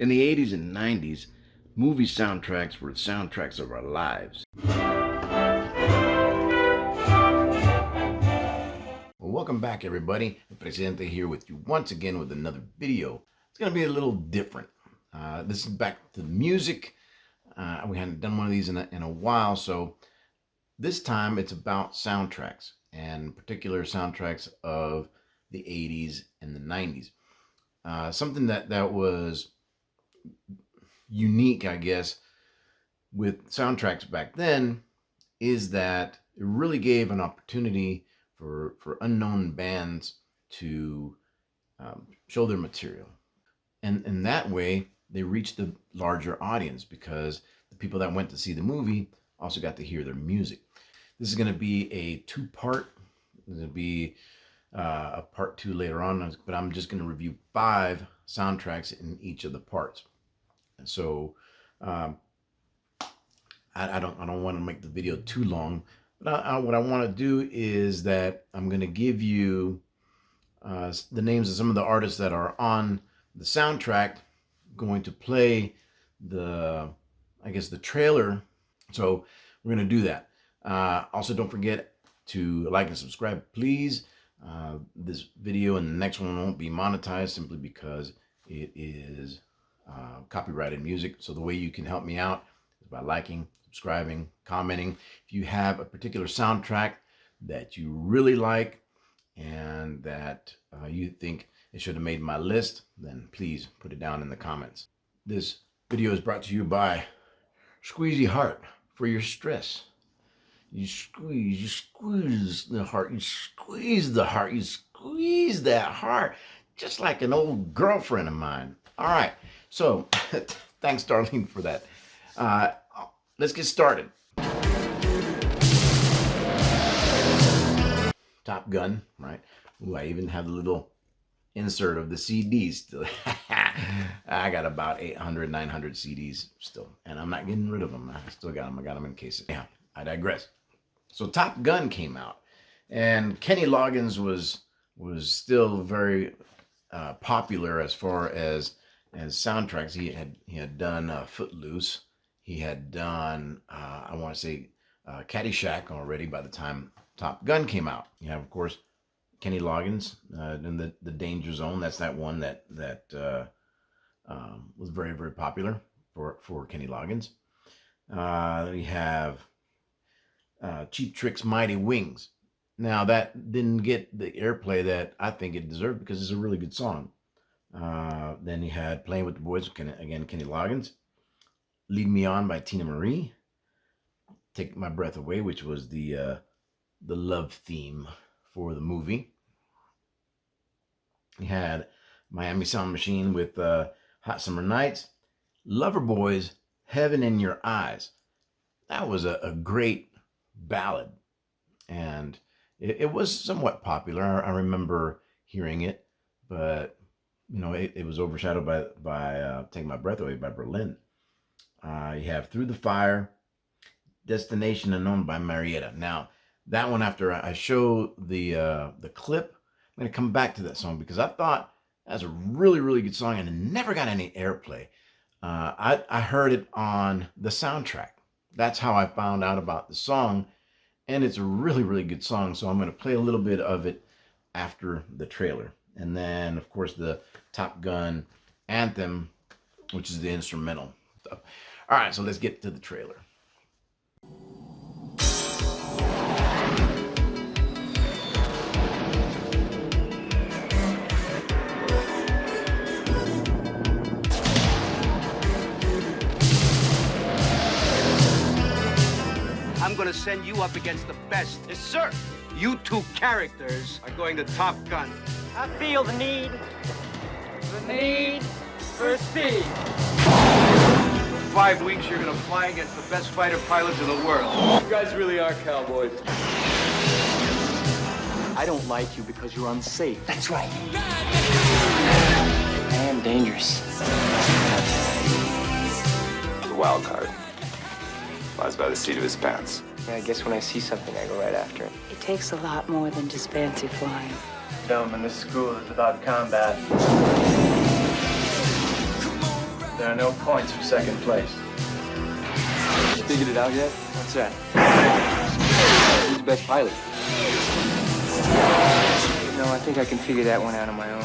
In the 80s and 90s, movie soundtracks were the soundtracks of our lives. Well, welcome back everybody. Presidente here with you once again with another video. It's going to be a little different. This is back to the music. We hadn't done one of these in a while, so this time it's about soundtracks, and particular soundtracks of the 80s and the 90s. Something that was unique, I guess, with soundtracks back then is that it really gave an opportunity for unknown bands to show their material. And in that way, they reached the larger audience because the people that went to see the movie also got to hear their music. This is going to be a two-part. There's going to be a part 2 later on, but I'm just going to review 5 soundtracks in each of the parts. And so I don't want to make the video too long, but what I want to do is that I'm going to give you the names of some of the artists that are on the soundtrack, going to play the trailer. So we're going to do that. Also, don't forget to like and subscribe, please. This video and the next one won't be monetized simply because it is copyrighted music. So the way you can help me out is by liking, subscribing, commenting. If you have a particular soundtrack that you really like and that you think it should have made my list, then please put it down in the comments. This video is brought to you by Squeezy Heart for your stress. You squeeze the heart, you squeeze the heart, you squeeze that heart, just like an old girlfriend of mine. All right, so thanks, Darlene, for that. Let's get started. Top Gun, right? Ooh, I even have the little insert of the CDs still. I got about 800, 900 CDs still, and I'm not getting rid of them. I still got them. I got them in cases. Yeah, I digress. So Top Gun came out, and Kenny Loggins was still very popular as far as soundtracks. He had done Footloose. He had done I want to say Caddyshack already by the time Top Gun came out. You have, of course, Kenny Loggins in the Danger Zone. That's that one that was very, very popular for Kenny Loggins. We have Cheap Trick's Mighty Wings. Now that didn't get the airplay that I think it deserved because it's a really good song. Then you had Playing with the Boys, again, Kenny Loggins. Lead Me On by Tina Marie. Take My Breath Away, which was the love theme for the movie. You had Miami Sound Machine with Hot Summer Nights. Loverboys, Heaven in Your Eyes. That was a great ballad, and it was somewhat popular. I remember hearing it, but you know, it was overshadowed by Take My Breath Away by Berlin. You have Through the Fire, Destination Unknown by Marietta. Now that one, after I show the clip, I'm going to come back to that song because I thought that's a really, really good song and it never got any airplay. I heard it on the soundtrack. That's how I found out about the song, and it's a really, really good song. So I'm going to play a little bit of it after the trailer. And then, of course, the Top Gun anthem, which is the instrumental stuff. All right, so let's get to the trailer. I'm gonna send you up against the best. Yes, sir. You two characters are going to Top Gun. I feel the need for speed. For 5 weeks, you're gonna fly against the best fighter pilots in the world. You guys really are cowboys. I don't like you because you're unsafe. That's right. I am dangerous. The wild card flies by the seat of his pants. Yeah, I guess when I see something, I go right after it. It takes a lot more than just fancy flying. Gentlemen, this school is about combat. There are no points for second place. Figured it out yet? What's that? Who's the best pilot? No, I think I can figure that one out on my own.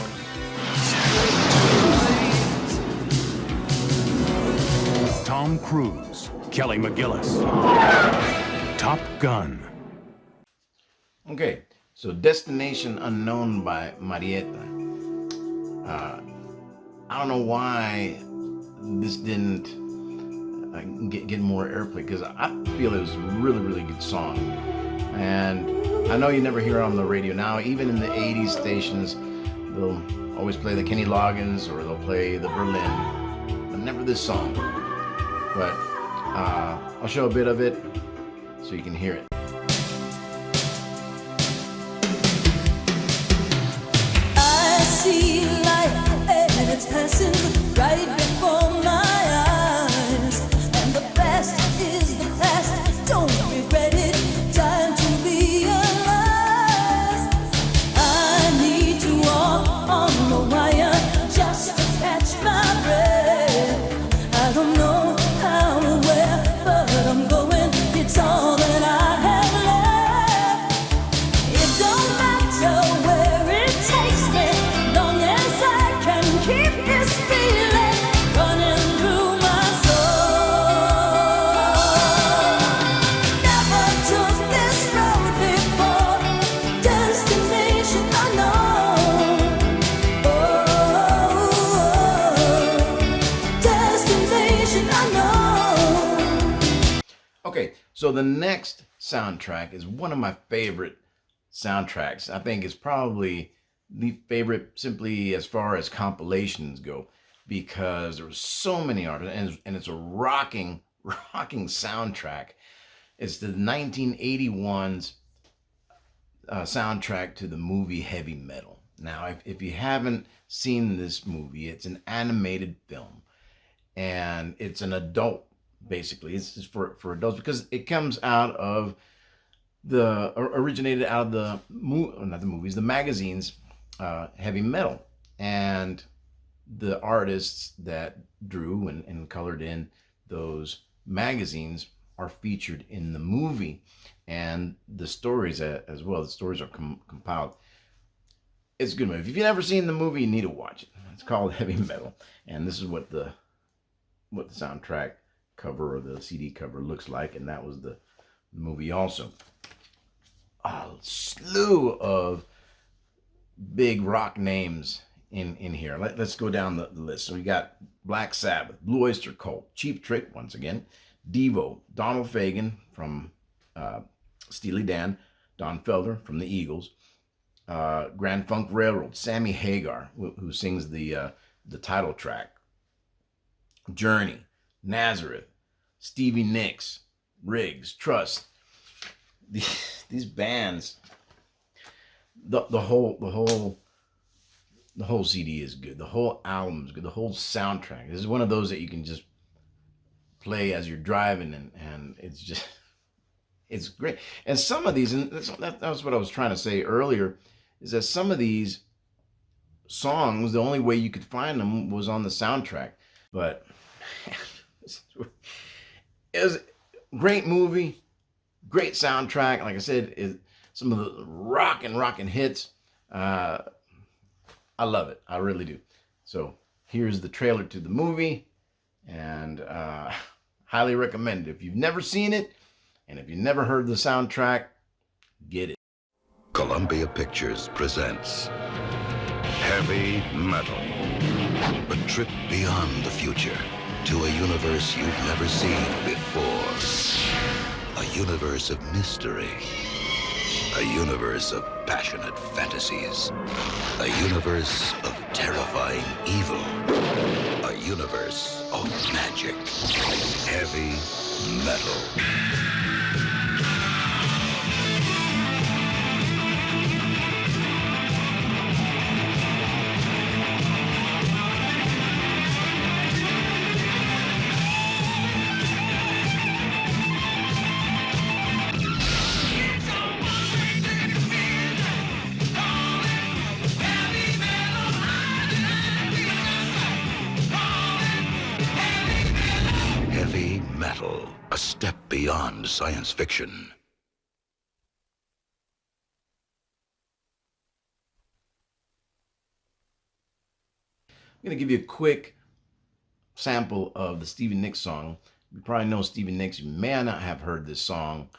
Tom Cruise, Kelly McGillis. Top Gun. Okay, so Destination Unknown by Marietta. I don't know why this didn't get more airplay, because I feel it was a really, really good song. And I know you never hear it on the radio now. Even in the 80s stations, they'll always play the Kenny Loggins or they'll play the Berlin, but never this song. But I'll show a bit of it so you can hear it. I see life and it's passing right before my eyes, and the past is the past, don't regret it, time to realize I need to walk on the wire just to catch my breath. I don't know how or where, but I'm going, it's all that I have left. It don't matter where it takes me, long as I can keep this feeling running through my soul. Never took this road before, destination unknown. Oh, destination unknown. Okay, so the next soundtrack is one of my favorite soundtracks. I think it's probably the favorite simply as far as compilations go, because there were so many artists, and it's a rocking soundtrack. It's the 1981's soundtrack to the movie Heavy Metal. Now, if you haven't seen this movie, it's an animated film, and it's an adult, basically. It's just for adults, because it comes out of originated out of the magazines, Heavy Metal, and the artists that drew and colored in those magazines are featured in the movie, and the stories as well. The stories are compiled. It's a good movie. If you've never seen the movie, you need to watch it. It's called Heavy Metal, and this is what the soundtrack cover or the CD cover looks like, and that was the movie also. A slew of big rock names in here. Let's go down the list. So we got Black Sabbath, Blue Oyster Cult, Cheap Trick, once again, Devo, Donald Fagen from Steely Dan, Don Felder from the Eagles, Grand Funk Railroad, Sammy Hagar, who sings the title track, Journey, Nazareth, Stevie Nicks, Riggs, Trust. These bands, the whole CD is good. The whole album is good. The whole soundtrack. This is one of those that you can just play as you're driving, and it's great. And some of these, and that was what I was trying to say earlier, is that some of these songs, the only way you could find them was on the soundtrack. But it was a great movie, great soundtrack. Like I said, some of the rockin' hits. I love it. I really do. So here's the trailer to the movie, and highly recommend it. If you've never seen it, and if you've never heard the soundtrack, get it. Columbia Pictures presents Heavy Metal. A trip beyond the future to a universe you've never seen before. A universe of mystery. A universe of passionate fantasies. A universe of terrifying evil. A universe of magic. Heavy Metal. metal, a step beyond science fiction. I'm going to give you a quick sample of the Stevie Nicks song. You probably know Stevie Nicks. You may not have heard this song,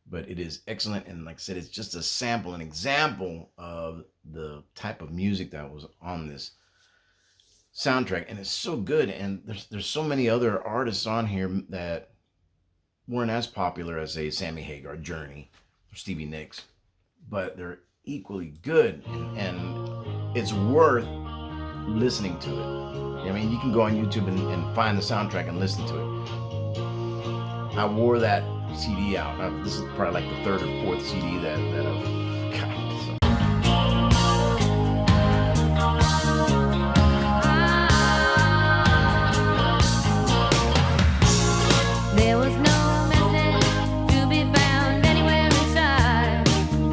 but it is excellent. And like I said, it's just a sample, an example of the type of music that was on this soundtrack. And it's so good. And there's so many other artists on here that weren't as popular as, say, Sammy Hagar, Journey, or Stevie Nicks, but they're equally good. And it's worth listening to it. I mean, you can go on YouTube and find the soundtrack and listen to it. I wore that CD out. This is probably like the third or fourth CD that I've got. So. There was no message to be found anywhere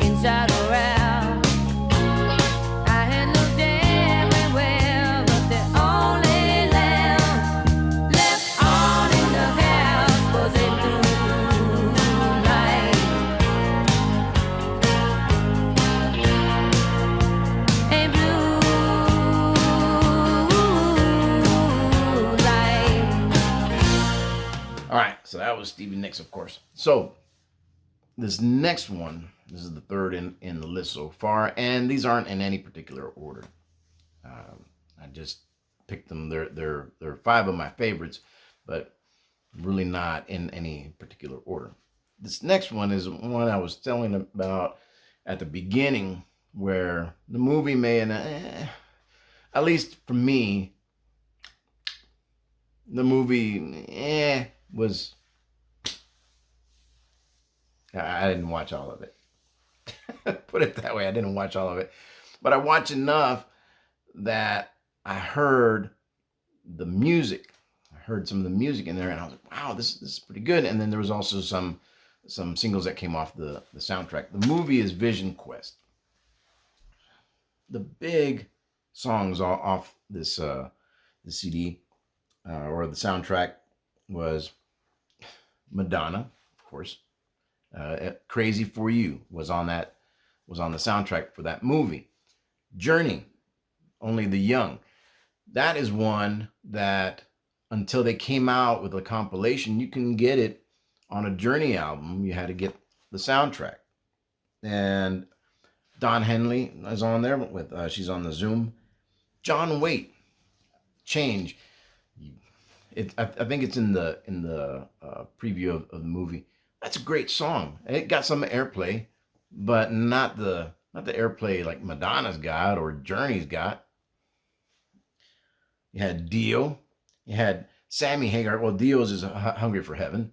inside or out. I had looked everywhere, but the only lamp left on in the house was a blue light. A blue light. All right, so that was Stevie Nicks, of course. So this next one, this is the third in the list so far, and these aren't in any particular order. I just picked them. They're five of my favorites, but really not in any particular order. This next one is one I was telling about at the beginning, where the movie may, at least for me, the movie was, I didn't watch all of it. Put it that way, I didn't watch all of it. But I watched enough that I heard the music. I heard some of the music in there, and I was like, wow, this is pretty good. And then there was also some singles that came off the soundtrack. The movie is Vision Quest. The big songs off this the CD or the soundtrack was Madonna, of course. Crazy for You was on the soundtrack for that movie. Journey, Only the Young. That is one that until they came out with a compilation, you can get it on a Journey album. You had to get the soundtrack. And Don Henley is on there with she's on the Zoom. John Waite, Change. I think it's in the preview of the movie. That's a great song. It got some airplay, but not the airplay like Madonna's got or Journey's got. You had Dio. You had Sammy Hagar. Well, Dio's is Hungry for Heaven.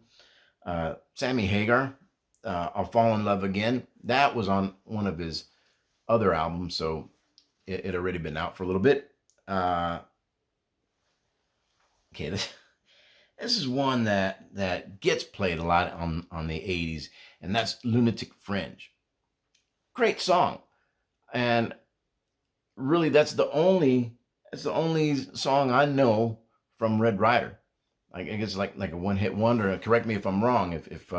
Sammy Hagar, I'll Fall in Love Again. That was on one of his other albums, so it had already been out for a little bit. Okay, this is one that gets played a lot on the 80s, and that's Lunatic Fringe. Great song. And really that's the only song I know from Red Rider. I guess like a one-hit wonder. Correct me if I'm wrong. If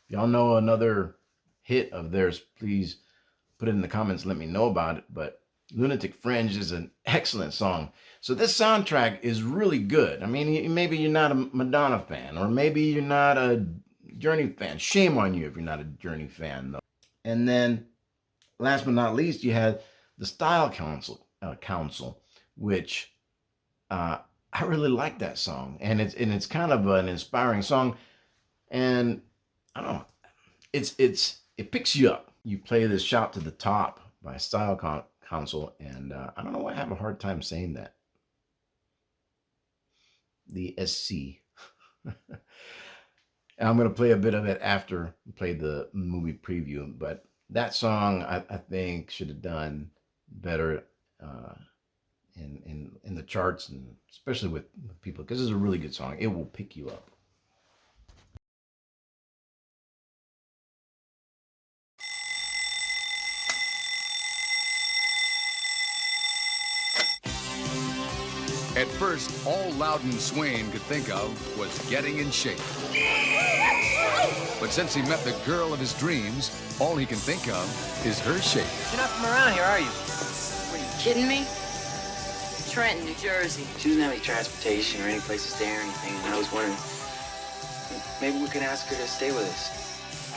y'all know another hit of theirs, please put it in the comments, let me know about it. But Lunatic Fringe is an excellent song. So this soundtrack is really good. I mean, maybe you're not a Madonna fan, or maybe you're not a Journey fan. Shame on you if you're not a Journey fan, though. And then, last but not least, you had the Style Council, which I really like that song, and it's kind of an inspiring song, and I don't know, it picks you up. You play this "Shout to the Top" by Style Council, and I don't know why I have a hard time saying that. The SC. And I'm going to play a bit of it after we play the movie preview, but that song I think should have done better in the charts, and especially with people, because it's a really good song. It will pick you up. At first, first all Loudon Swain could think of was getting in shape. But since he met the girl of his dreams, all he can think of is her shape. You're not from around here, are you? What, are you kidding me? Trenton, New Jersey. She doesn't have any transportation or any place to stay or anything, and I was wondering, maybe we can ask her to stay with us.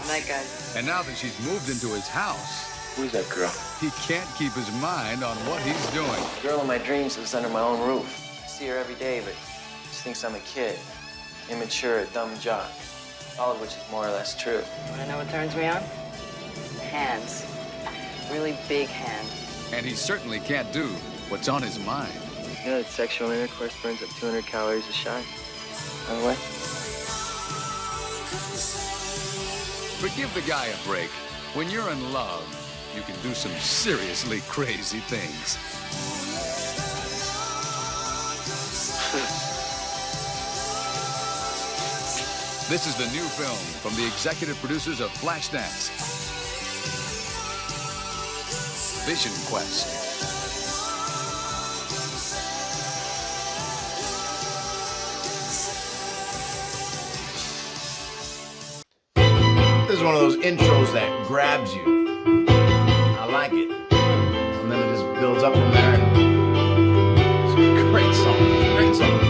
Night, guys. And now that she's moved into his house, Who's that girl? he can't keep his mind on what he's doing. The girl in my dreams lives under my own roof. I see her every day, but she thinks I'm a kid. Immature, a dumb jock. All of which is more or less true. Wanna know what turns me on? Hands. Really big hands. And he certainly can't do what's on his mind. You know that sexual intercourse burns up 200 calories a shot? By the way? But give the guy a break. When you're in love, you can do some seriously crazy things. This is the new film from the executive producers of Flashdance, Vision Quest. This is one of those intros that grabs you. I like it. And then it just builds up from there. It's a great song. Great song.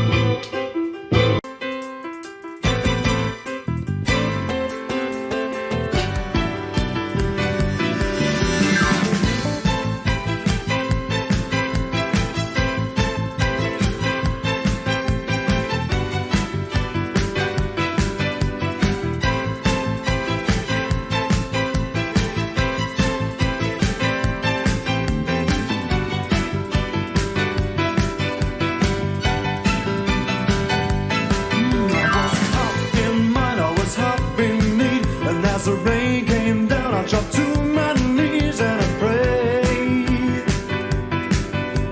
As the rain came down, I dropped to my knees and I prayed.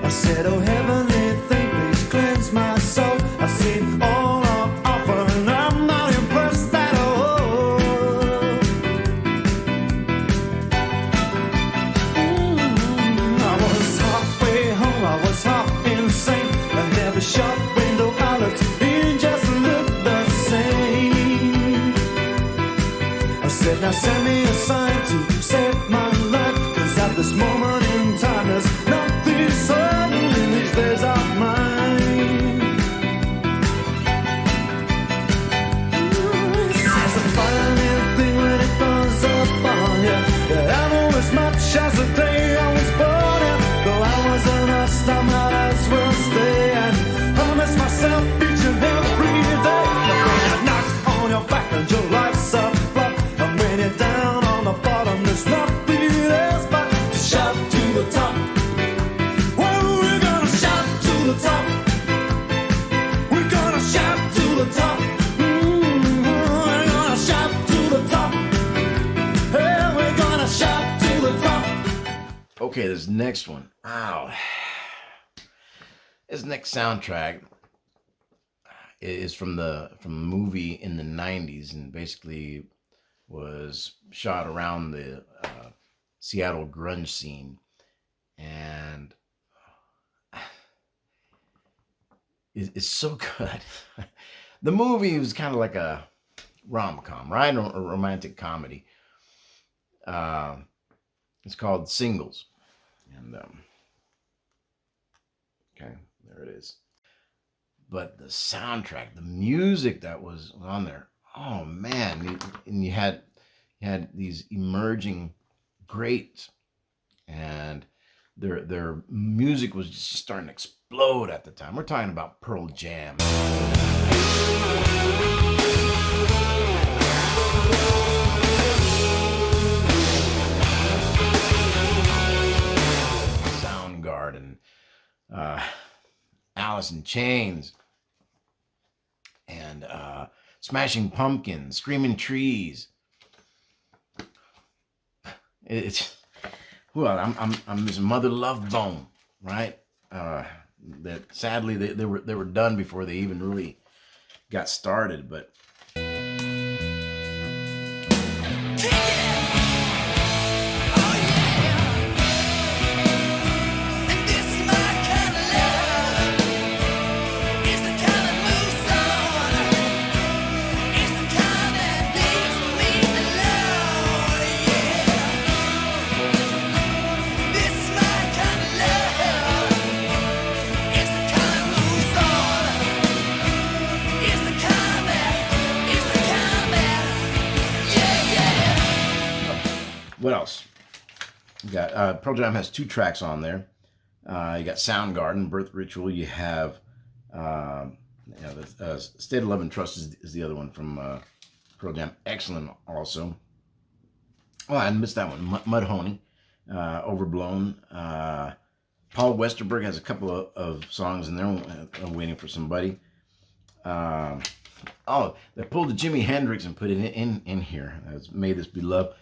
I said, oh heavenly thing, please cleanse my soul. I've seen all I've offered and I'm not impressed at all. I was halfway home, I was half insane, and every shop window I looked in just looked the same. I said, now send me a sign to save my life, 'cause at this moment in time there's nothing certain in these days of mine. It's a funny thing when it comes up on you. Yeah, I know as much as the day I was born, yeah. Though I wasn't a star, might as well stay and promise myself each and every day that when you knock on your back and your life's up, and when you're down on the bottom, there's nothing else but to shout to the top. Well, we're gonna shout to the top. We're gonna shout to the top. We're gonna shout to the top. Hey, we're gonna shout to the top. Okay, this next one. Wow. This next soundtrack is from the movie in the 90s, and basically was shot around the Seattle grunge scene, and it's so good. The movie was kind of like a rom-com, right? A romantic comedy. It's called Singles, and okay, there it is. But the soundtrack, the music that was on there, oh man! And you had these emerging greats, and their music was just starting to explode at the time. We're talking about Pearl Jam. Soundgarden, Alice in Chains, and Smashing Pumpkins, Screaming Trees. It's well, I'm this Mother Love Bone, right? That sadly they were done before they even really got started, but. What else? You got Pearl Jam has 2 tracks on there. You got Soundgarden, Birth Ritual. You have State of Love and Trust is the other one from Pearl Jam. Excellent also. Oh, I missed that one. Mudhoney, Overblown. Paul Westerberg has a couple of songs in there. Waiting for Somebody. Oh, they pulled the Jimi Hendrix and put it in here. May This Be Love.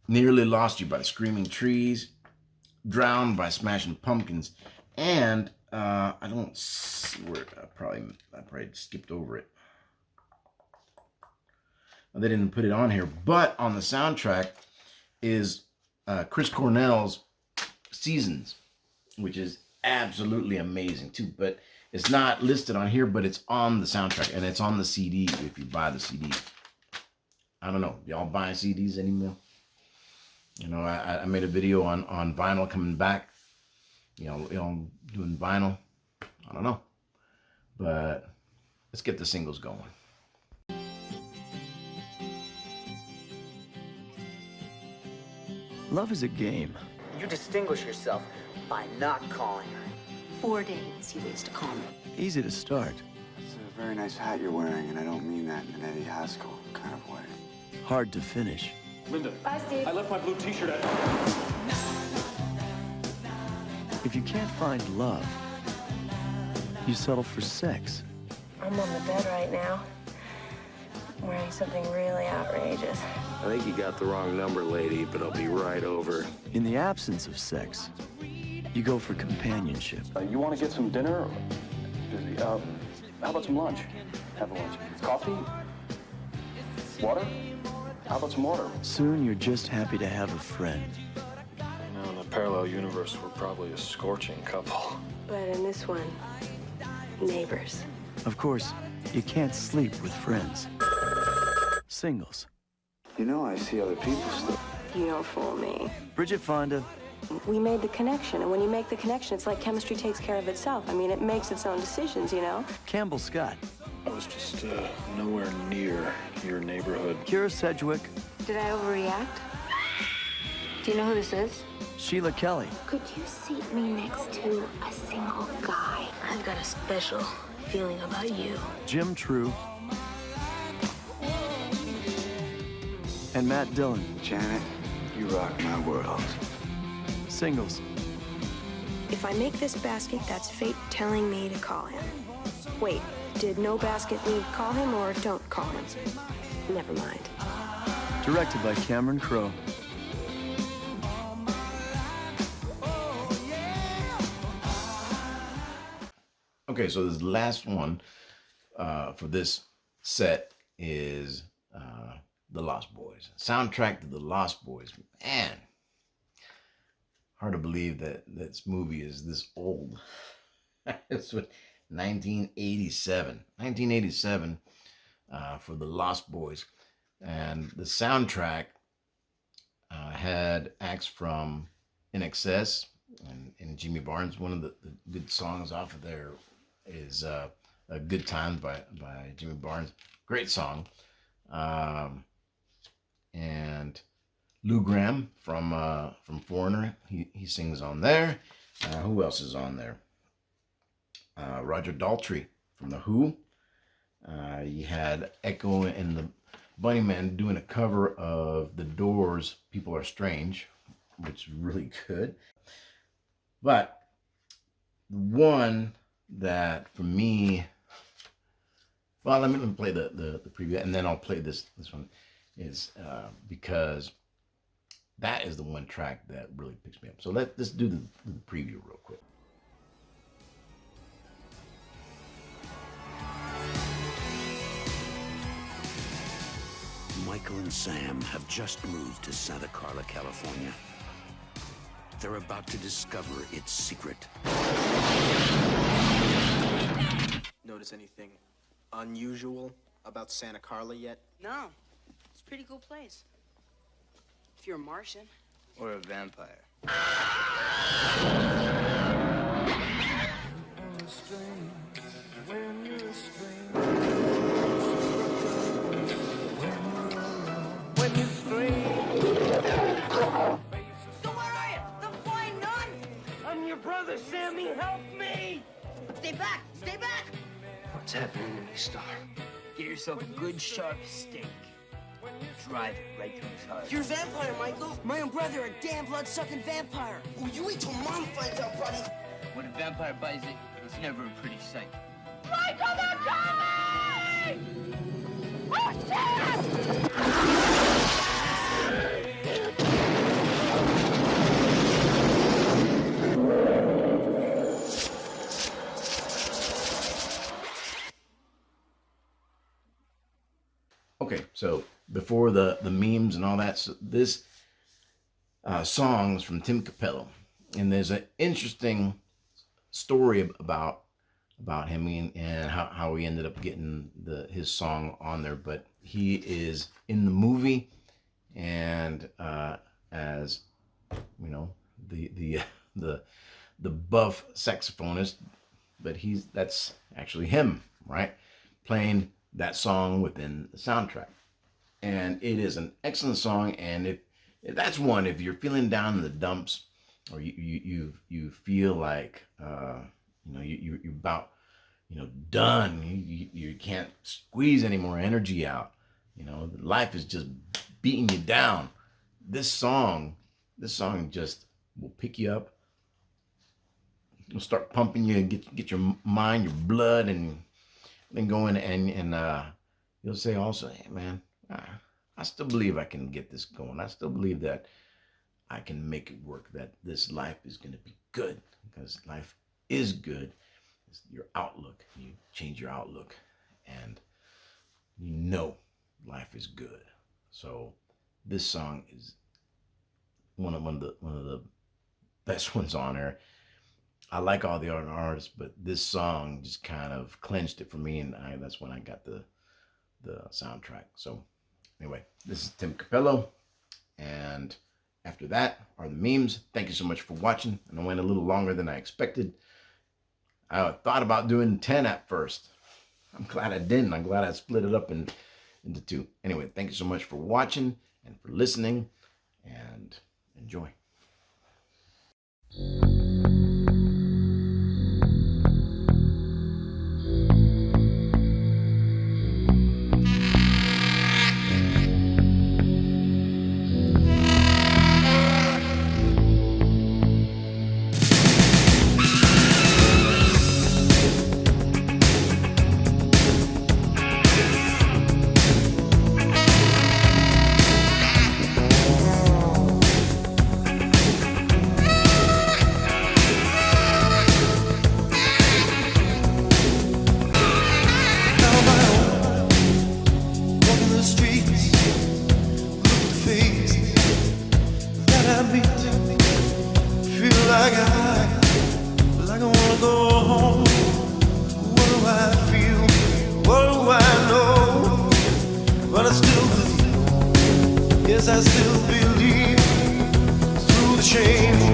Nearly Lost You by the Screaming Trees. Drowned by Smashing Pumpkins. And I don't see where I probably skipped over it. They didn't put it on here, but on the soundtrack is Chris Cornell's Seasons, which is absolutely amazing too. But it's not listed on here, but it's on the soundtrack and it's on the CD if you buy the CD. I don't know, y'all buying CDs anymore? You know, I made a video on vinyl coming back. You know, doing vinyl. I don't know, but let's get the singles going. Love is a game. You distinguish yourself by not calling her. 4 days he waits to call me. Easy to start. It's a very nice hat you're wearing, and I don't mean that in an Eddie Haskell kind of way. Hard to finish. Linda. Bye, Steve. I left my blue t-shirt at home. If you can't find love, you settle for sex. I'm on the bed right now. I'm wearing something really outrageous. I think you got the wrong number, lady, but I'll be right over. In the absence of sex, you go for companionship. You want to get some dinner? How about some lunch? Have a lunch. Coffee? Water? How about some water? Soon you're just happy to have a friend. You know, in a parallel universe, we're probably a scorching couple. But in this one, neighbors. Of course, you can't sleep with friends. Singles. You know, I see other people still. You don't fool me. Bridget Fonda. We made the connection, and when you make the connection, it's like chemistry takes care of itself. I mean, it makes its own decisions, you know? Campbell Scott. I was just nowhere near your neighborhood. Kira Sedgwick. Did I overreact? Do you know who this is? Sheila Kelly. Could you seat me next to a single guy? I've got a special feeling about you. Jim True. And Matt Dillon. Janet, you rock my world. Singles. If I make this basket, that's fate telling me to call him. Wait, did no basket mean call him or don't call him? Never mind. Directed by Cameron Crowe. Okay, so this last one for this set is The Lost Boys. Soundtrack to The Lost Boys. Man, hard to believe that this movie is this old. It's 1987. 1987 for The Lost Boys. And the soundtrack had acts from INXS and Jimmy Barnes. One of the good songs off of there is Good Times by Jimmy Barnes. Great song. And Lou Gramm from Foreigner, he sings on there. Who else is on there? Roger Daltrey from The Who. You had Echo and the Bunnymen doing a cover of The Doors' People Are Strange, which is really good. But the one that for me, well, let me play the preview and then I'll play this one, is because that is the one track that really picks me up. So let's do the preview real quick. Michael and Sam have just moved to Santa Carla, California. They're about to discover its secret. Notice anything unusual about Santa Carla yet? No. It's a pretty cool place. If you're a Martian. Or a vampire. When you scream What's happening to me, Star? Get yourself a good sharp steak. Drive it right through his heart. You're a vampire, Michael. My own brother, a damn blood-sucking vampire. Oh, you wait till Mom finds out, buddy. When a vampire buys it, it's never a pretty sight. Michael, they're coming! Oh, shit! Okay, so before the memes and all that, so this song's from Tim Capello, and there's an interesting story about him and how he ended up getting his song on there. But he is in the movie, and as you know, the buff saxophonist, but that's actually him, right, playing that song within the soundtrack. And it is an excellent song. And if that's one, if you're feeling down in the dumps, or you feel like you're about done, you can't squeeze any more energy out, life is just beating you down, this song just will pick you up. It'll start pumping you and get your mind, your blood, and then go in and you'll say also, hey man, I still believe I can get this going. I still believe that I can make it work, that this life is going to be good, because life is good. It's your outlook. You change your outlook and life is good. So this song is one of the best ones on there. I like all the other artists, but this song just kind of clenched it for me, and that's when I got the soundtrack. So anyway, this is Tim Capello, and after that are the memes. Thank you so much for watching, and I went a little longer than I expected. I thought about doing 10 at first. I'm glad I didn't. I'm glad I split it up into 2. Anyway, thank you so much for watching and for listening, and enjoy. Like I wanna go home. What do I feel? What do I know? But I still believe. Yes, I still believe. Through the change.